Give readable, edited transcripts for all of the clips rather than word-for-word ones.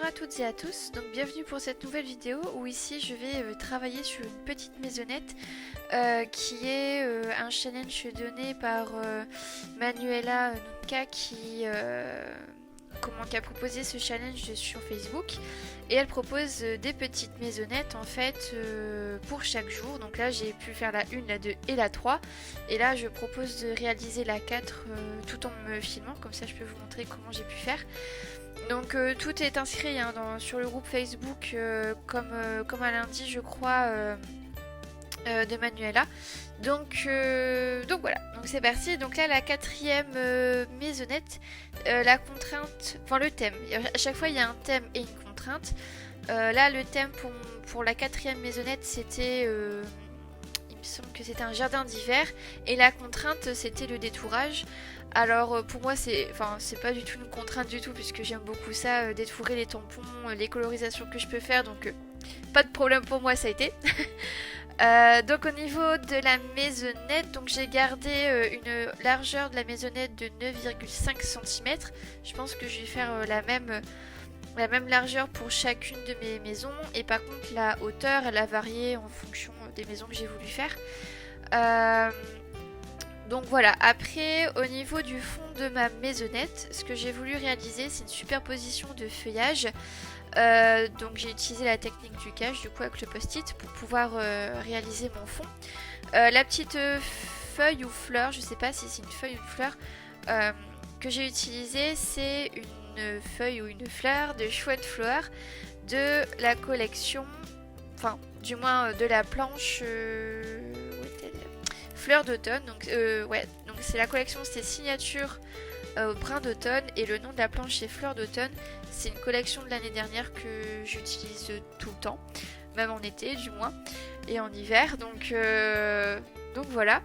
Bonjour à toutes et à tous, donc bienvenue pour cette nouvelle vidéo où ici je vais travailler sur une petite maisonnette qui est un challenge donné par Manuela Nunca qui a proposé ce challenge sur Facebook et elle propose des petites maisonnettes en fait pour chaque jour. Donc là j'ai pu faire la 1, la 2 et la 3 et là je propose de réaliser la 4 tout en me filmant, comme ça je peux vous montrer comment j'ai pu faire. Donc tout est inscrit hein, sur le groupe Facebook comme à lundi je crois de Manuela. Donc voilà, donc c'est parti. Donc là la quatrième maisonnette, la contrainte, enfin le thème. À chaque fois il y a un thème et une contrainte. Là le thème pour la quatrième maisonnette c'était, il me semble que c'était un jardin d'hiver et la contrainte c'était le détourage. Alors pour moi c'est pas du tout une contrainte du tout puisque j'aime beaucoup ça, détourer les tampons, les colorisations que je peux faire, donc pas de problème pour moi ça a été. Donc au niveau de la maisonnette, donc j'ai gardé une largeur de la maisonnette de 9,5 cm. Je pense que je vais faire la même largeur pour chacune de mes maisons et par contre la hauteur elle a varié en fonction des maisons que j'ai voulu faire. Donc voilà, après au niveau du fond de ma maisonnette, ce que j'ai voulu réaliser c'est une superposition de feuillage. Donc j'ai utilisé la technique du cache du coup avec le post-it pour pouvoir réaliser mon fond. La petite feuille ou fleur, je sais pas si c'est une feuille ou une fleur, que j'ai utilisée c'est une feuille ou une fleur de Chouette Flower de la collection, enfin du moins de la planche Fleur d'automne. Donc ouais, donc c'est la collection, c'est signature Brin d'automne et le nom de la planche c'est Fleur d'automne. C'est une collection de l'année dernière que j'utilise tout le temps, même en été du moins et en hiver. Donc voilà.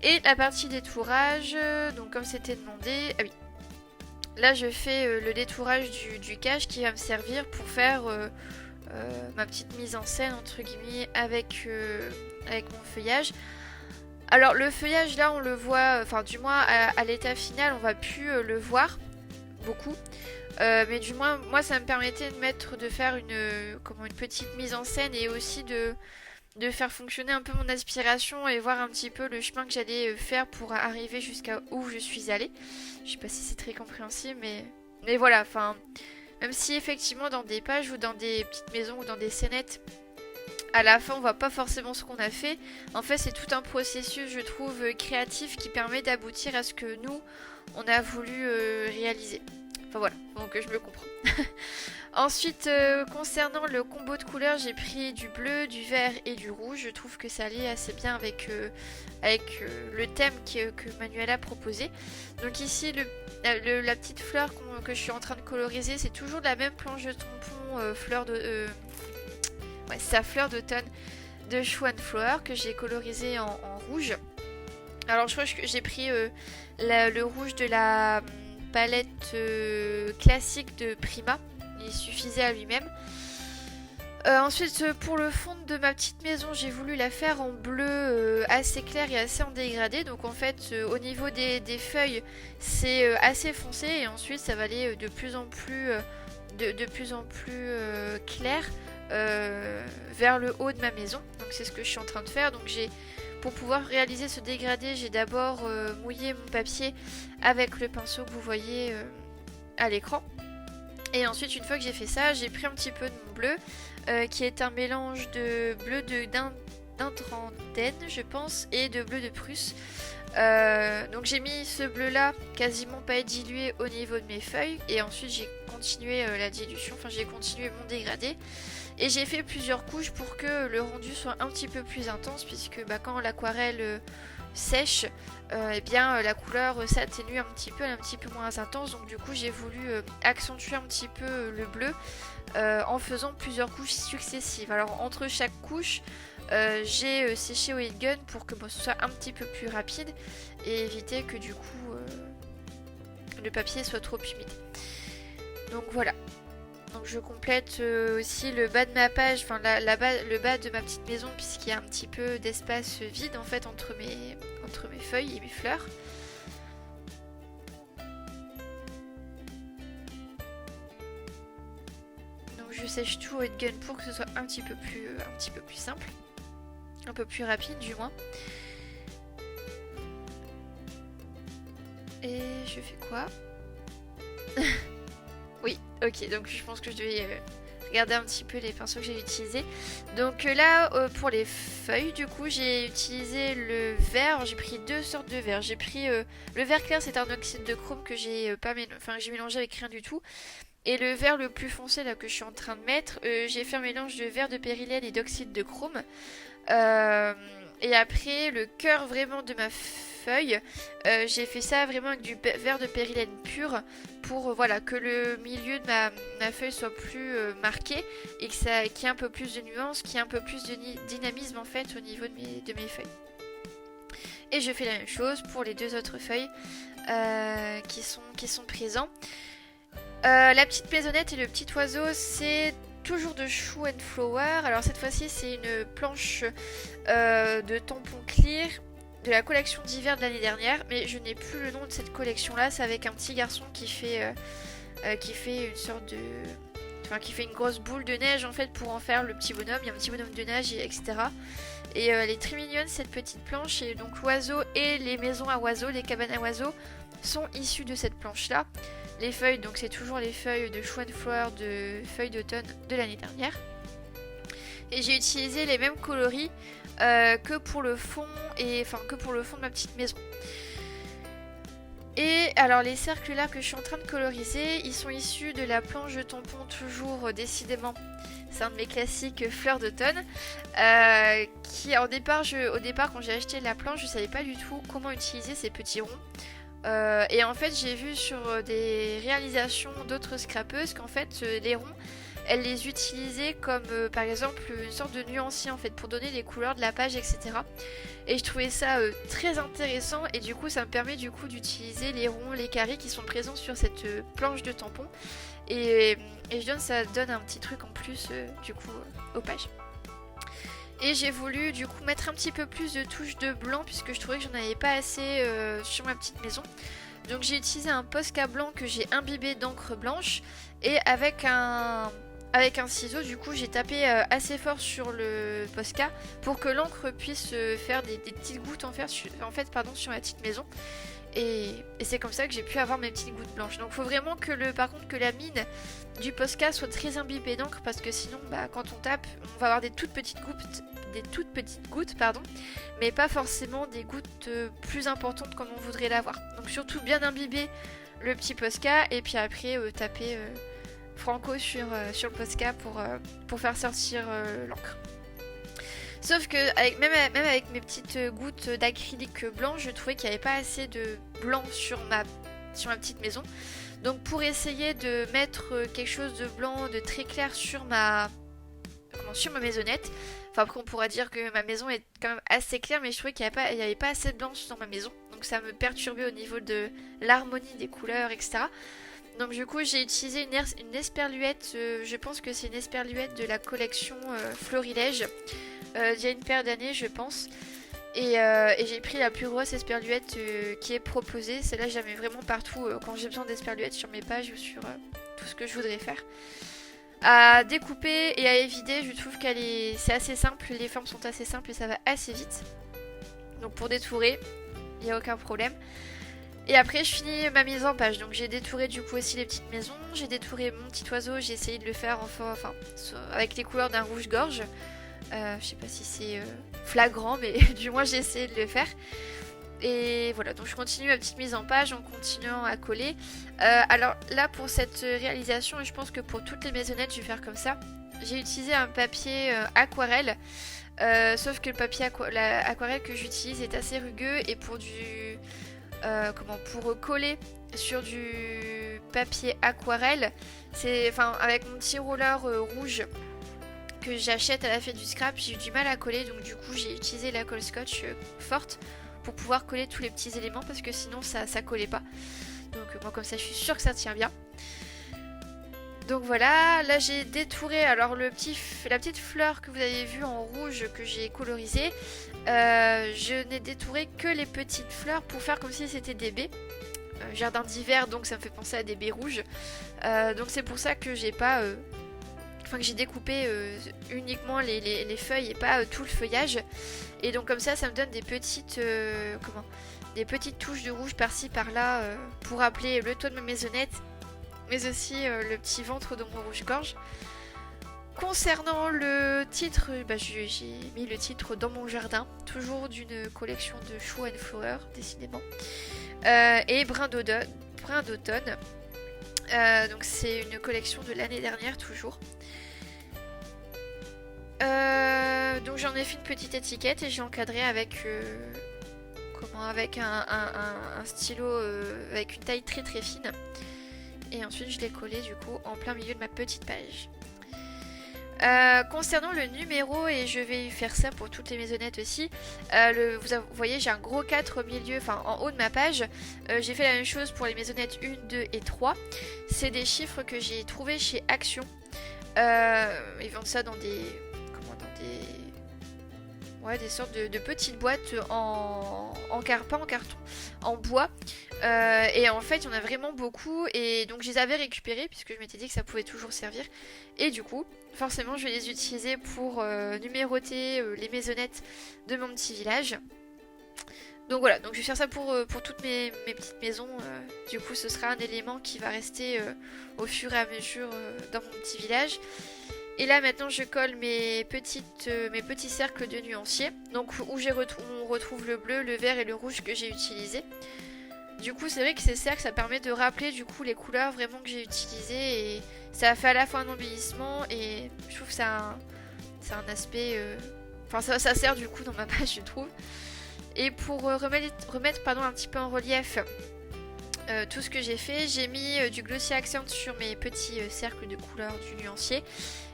Et la partie détourage, donc comme c'était demandé, ah oui. Là je fais le détourage du cache qui va me servir pour faire ma petite mise en scène entre guillemets avec mon feuillage. Alors le feuillage là on le voit, enfin du moins à l'état final on va plus le voir beaucoup. Mais du moins moi ça me permettait de faire une petite mise en scène et aussi de faire fonctionner un peu mon aspiration et voir un petit peu le chemin que j'allais faire pour arriver jusqu'à où je suis allée. Je sais pas si c'est très compréhensible mais voilà, enfin même si effectivement dans des pages ou dans des petites maisons ou dans des scénettes à la fin on voit pas forcément ce qu'on a fait. En fait c'est tout un processus je trouve créatif qui permet d'aboutir à ce que nous on a voulu réaliser. Enfin voilà, donc je me comprends. Ensuite concernant le combo de couleurs j'ai pris du bleu, du vert et du rouge. Je trouve que ça allait assez bien avec le thème que Manuela a proposé. Donc ici la petite fleur que je suis en train de coloriser c'est toujours de la même planche de tampon fleur de... ouais, c'est sa Fleur d'automne de Chouette Flower que j'ai colorisé en rouge. Alors je crois que j'ai pris le rouge de la palette classique de Prima. Il suffisait à lui-même. Ensuite pour le fond de ma petite maison j'ai voulu la faire en bleu assez clair et assez en dégradé. Donc en fait au niveau des feuilles c'est assez foncé et ensuite ça va aller de plus en plus clair vers le haut de ma maison. Donc c'est ce que je suis en train de faire. Donc pour pouvoir réaliser ce dégradé j'ai d'abord mouillé mon papier avec le pinceau que vous voyez à l'écran. Et ensuite une fois que j'ai fait ça j'ai pris un petit peu de mon bleu qui est un mélange de bleu d'Intrandenne je pense et de bleu de Prusse. Donc j'ai mis ce bleu là quasiment pas dilué au niveau de mes feuilles et ensuite j'ai continué la dilution, enfin j'ai continué mon dégradé et j'ai fait plusieurs couches pour que le rendu soit un petit peu plus intense puisque quand l'aquarelle sèche eh bien la couleur s'atténue un petit peu, elle est un petit peu moins intense. Donc du coup j'ai voulu accentuer un petit peu le bleu en faisant plusieurs couches successives. Alors entre chaque couche j'ai séché au heat gun pour que ce soit un petit peu plus rapide et éviter que du coup le papier soit trop humide. Donc voilà. Donc je complète aussi le bas de ma page, enfin le bas de ma petite maison puisqu'il y a un petit peu d'espace vide en fait entre mes feuilles et mes fleurs. je sèche tout au gun pour que ce soit un petit peu plus simple. Un peu plus rapide du moins. Et je fais quoi? Oui, ok, donc je pense que je devais regarder un petit peu les pinceaux que j'ai utilisés. Donc là, pour les feuilles, du coup, j'ai utilisé le vert. J'ai pris deux sortes de verre. J'ai pris le vert clair, c'est un oxyde de chrome que j'ai j'ai mélangé avec rien du tout. Et le vert le plus foncé là que je suis en train de mettre, j'ai fait un mélange de vert de périlène et d'oxyde de chrome. Et après, le cœur vraiment de ma feuille, j'ai fait ça vraiment avec du vert de périlène pur pour voilà, que le milieu de ma feuille soit plus marqué et qu'il y ait un peu plus de nuances, qu'il y ait un peu plus de dynamisme en fait au niveau de mes feuilles. Et je fais la même chose pour les deux autres feuilles qui sont présents. La petite maisonnette et le petit oiseau, c'est toujours de Shoe and Flower. Alors cette fois-ci, c'est une planche de tampon clear de la collection d'hiver de l'année dernière, mais je n'ai plus le nom de cette collection-là. C'est avec un petit garçon qui fait une sorte de... Enfin, qui fait une grosse boule de neige en fait pour en faire le petit bonhomme. Il y a un petit bonhomme de neige, etc. Et elle est très mignonne cette petite planche. Et donc l'oiseau et les maisons à oiseaux, les cabanes à oiseaux, sont issues de cette planche-là. Les feuilles, donc c'est toujours les feuilles de Shoe and Flower de feuilles d'automne de l'année dernière. Et j'ai utilisé les mêmes coloris que pour le fond que pour le fond de ma petite maison. Et alors les cercles là que je suis en train de coloriser, ils sont issus de la planche de tampon toujours décidément. C'est un de mes classiques fleurs d'automne. Qui au départ quand j'ai acheté la planche, je savais pas du tout comment utiliser ces petits ronds. Et en fait j'ai vu sur des réalisations d'autres scrapeuses qu'en fait les ronds, elles les utilisaient comme par exemple une sorte de nuancier en fait pour donner les couleurs de la page, etc. Et je trouvais ça très intéressant et du coup ça me permet du coup d'utiliser les ronds, les carrés qui sont présents sur cette planche de tampon et ça donne un petit truc en plus du coup aux pages. Et j'ai voulu du coup mettre un petit peu plus de touches de blanc puisque je trouvais que j'en avais pas assez sur ma petite maison. Donc j'ai utilisé un Posca blanc que j'ai imbibé d'encre blanche et avec un ciseau du coup j'ai tapé assez fort sur le Posca pour que l'encre puisse faire des petites gouttes sur ma petite maison. Et c'est comme ça que j'ai pu avoir mes petites gouttes blanches. Donc il faut vraiment que la mine du Posca soit très imbibée d'encre parce que sinon quand on tape on va avoir des toutes petites gouttes, mais pas forcément des gouttes plus importantes comme on voudrait l'avoir. Donc surtout bien imbiber le petit Posca et puis après taper franco sur le Posca pour faire sortir l'encre. Sauf que même avec mes petites gouttes d'acrylique blanc, je trouvais qu'il n'y avait pas assez de blanc sur ma petite maison. Donc pour essayer de mettre quelque chose de blanc, de très clair sur ma maisonnette, enfin après on pourra dire que ma maison est quand même assez claire, mais je trouvais qu'il n'y avait pas assez de blanc dans ma maison. Donc ça me perturbait au niveau de l'harmonie des couleurs, etc. Donc du coup j'ai utilisé une esperluette, je pense que c'est une esperluette de la collection Florilège. Il y a une paire d'années je pense et j'ai pris la plus grosse esperluette qui est proposée. Celle-là je la mets vraiment partout quand j'ai besoin d'esperluettes sur mes pages ou sur tout ce que je voudrais faire. À découper et à évider, je trouve c'est assez simple, les formes sont assez simples et ça va assez vite. Donc pour détourer, il n'y a aucun problème. Et après je finis ma mise en page, donc j'ai détouré du coup aussi les petites maisons, j'ai détouré mon petit oiseau, j'ai essayé de le faire avec les couleurs d'un rouge-gorge. Je sais pas si c'est flagrant, mais du moins j'ai essayé de le faire. Et voilà, donc je continue ma petite mise en page en continuant à coller. Alors là pour cette réalisation, et je pense que pour toutes les maisonnettes je vais faire comme ça, j'ai utilisé un papier aquarelle. Sauf que le papier aquarelle que j'utilise est assez rugueux et pour coller sur du papier aquarelle, avec mon petit roller rouge que j'achète à la fête du scrap, j'ai eu du mal à coller, donc du coup j'ai utilisé la colle scotch forte pour pouvoir coller tous les petits éléments parce que sinon ça collait pas. Donc moi comme ça je suis sûre que ça tient bien. Donc voilà, là j'ai détouré alors la petite fleur que vous avez vue en rouge que j'ai colorisée. Je n'ai détouré que les petites fleurs pour faire comme si c'était des baies. Jardin d'hiver, donc ça me fait penser à des baies rouges. Donc c'est pour ça que j'ai pas enfin que j'ai découpé uniquement les feuilles et pas tout le feuillage. Et donc comme ça me donne des petites des petites touches de rouge par-ci par-là pour rappeler le toit de ma maisonnette, mais aussi le petit ventre de mon rouge-gorge. Concernant le titre, j'ai mis le titre Dans mon jardin, toujours d'une collection de Show and Flower, décidément. Et Brin d'automne. Donc c'est une collection de l'année dernière, toujours. Donc j'en ai fait une petite étiquette et j'ai encadré avec avec un stylo avec une taille très très fine. Et ensuite je l'ai collé du coup en plein milieu de ma petite page. Concernant le numéro, et je vais faire ça pour toutes les maisonnettes aussi, vous voyez j'ai un gros 4 au milieu, enfin en haut de ma page. J'ai fait la même chose pour les maisonnettes 1, 2 et 3. C'est des chiffres que j'ai trouvés chez Action. Ils vendent ça dans des des sortes de petites boîtes pas en carton, en bois. Et en fait, il y en a vraiment beaucoup. Et donc, je les avais récupérés puisque je m'étais dit que ça pouvait toujours servir. Et du coup, forcément, je vais les utiliser pour numéroter les maisonnettes de mon petit village. Donc voilà, donc je vais faire ça pour toutes mes petites maisons. Du coup, ce sera un élément qui va rester au fur et à mesure dans mon petit village. Et là maintenant je colle mes petits cercles de nuanciers, donc où on retrouve le bleu, le vert et le rouge que j'ai utilisé. Du coup c'est vrai que ces cercles ça permet de rappeler du coup les couleurs vraiment que j'ai utilisées et ça fait à la fois un embellissement et je trouve que c'est un aspect... Enfin ça sert du coup dans ma page je trouve. Et pour remettre un petit peu en relief tout ce que j'ai fait, j'ai mis du glossy accent sur mes petits cercles de couleurs du nuancier.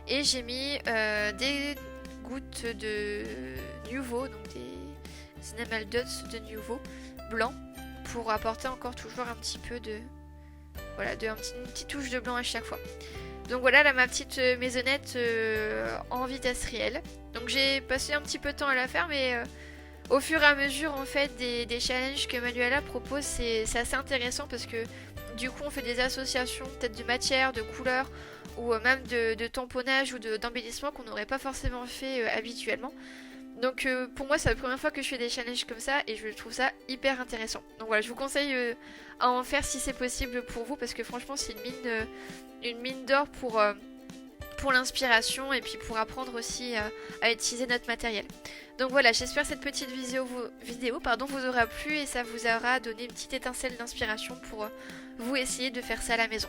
Et j'ai mis des gouttes de Nuvo, donc des Enamel Dots de Nuvo blanc pour apporter encore toujours un petit peu une petite touche de blanc à chaque fois. Donc voilà là ma petite maisonnette en vitesse réelle. Donc j'ai passé un petit peu de temps à la faire, mais au fur et à mesure en fait des challenges que Manuela propose, c'est assez intéressant parce que du coup on fait des associations peut-être de matière, de couleurs ou même de tamponnage ou d'embellissement qu'on n'aurait pas forcément fait habituellement. Donc pour moi c'est la première fois que je fais des challenges comme ça et je trouve ça hyper intéressant. Donc voilà, je vous conseille à en faire si c'est possible pour vous parce que franchement c'est une mine d'or pour l'inspiration et puis pour apprendre aussi à utiliser notre matériel. Donc voilà, j'espère que cette petite vidéo vous aura plu et ça vous aura donné une petite étincelle d'inspiration pour vous essayer de faire ça à la maison.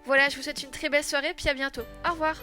Voilà, je vous souhaite une très belle soirée puis à bientôt. Au revoir.